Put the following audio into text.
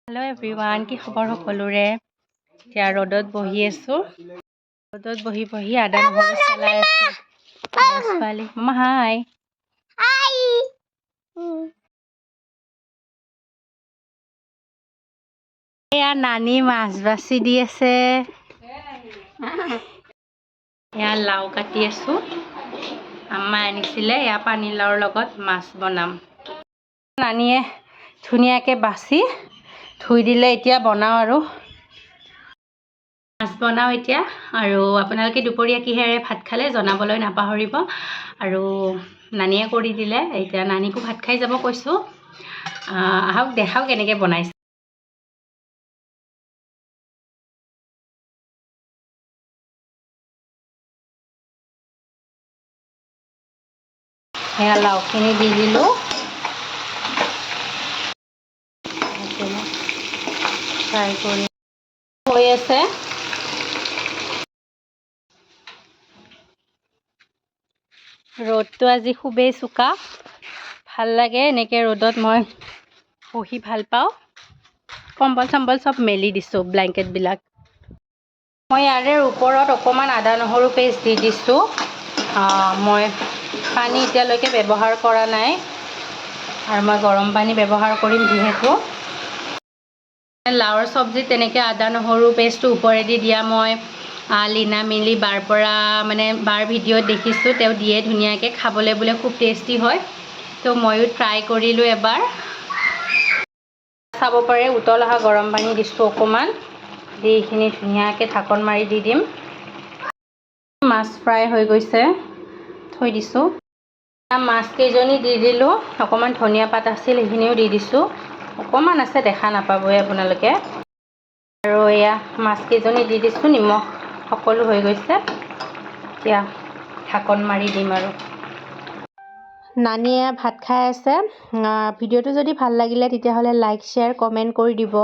hello everyone কি খবৰ সকলোৰে এতিয়া ৰ'দত বহি আছো ৰ'দত বহি আদা নহৰু চলাই আছো ছোৱালী মামা হাই এয়া নানি মাছ বাছি দি আছে এয়া লাও কাটি আছো আম্মা আনিছিলে এয়া পানী লাওৰ লগত মাছ বনাম নানিয়ে ধুনীয়াকৈ বাছি ধুই দিলে এতিয়া বনাও আৰু মাছ বনাও এতিয়া আৰু আপোনালোকে দুপৰীয়া কিহেৰে ভাত খালে জনাবলৈ নাপাহৰিব আৰু নানিয়ে কৰি দিলে এতিয়া নানিকো ভাত খাই যাব কৈছো আহক দেখাও কেনেকৈ বনাইছে সেয়া লাওখিনি দি দিলোঁ ফ্ৰাই কৰি হৈ আছে ৰ'দটো আজি খুবেই চোকা ভাল লাগে এনেকৈ ৰ'দত মই বহি ভাল পাওঁ কম্বল চম্বল চব মেলি দিছোঁ ব্লেংকেটবিলাক মই ইয়াৰে ওপৰত অকণমান আদা নহৰু পেষ্ট দি দিছোঁ মই পানী এতিয়ালৈকে ব্যৱহাৰ কৰা নাই আৰু মই গৰম পানী ব্যৱহাৰ কৰিম যিহেতু লাওৰ চব্জিত তেনেকৈ আদা নহৰু পেষ্টটো ওপৰেদি দিয়া মই লীনা মিলি বাৰ পৰা মানে বাৰ ভিডিঅ'ত দেখিছোঁ তেওঁ দিয়ে ধুনীয়াকৈ খাবলৈ বোলে খুব টেষ্টি হয় তো ময়ো ট্ৰাই কৰিলোঁ এবাৰ চাব পাৰে উতল অহা গৰম পানী দিছোঁ অকণমান দি এইখিনি ধুনীয়াকৈ ঢাকন মাৰি দি দিম মাছ ফ্ৰাই হৈ গৈছে থৈ দিছোঁ মাছ কেইজনী দি দিলোঁ অকণমান ধনিয়া পাত আছিল সেইখিনিও দি দিছোঁ অকণমান আছে দেখা নাপাবই আপোনালোকে আৰু এয়া মাছ কেইজনী দি দিছোঁ নিমখ সকলো হৈ গৈছে এতিয়া ঢাকন মাৰি দিম আৰু নানিয়ে ভাত খাই আছে ভিডিঅ'টো যদি ভাল লাগিলে তেতিয়াহ'লে লাইক শ্বেয়াৰ কমেণ্ট কৰি দিব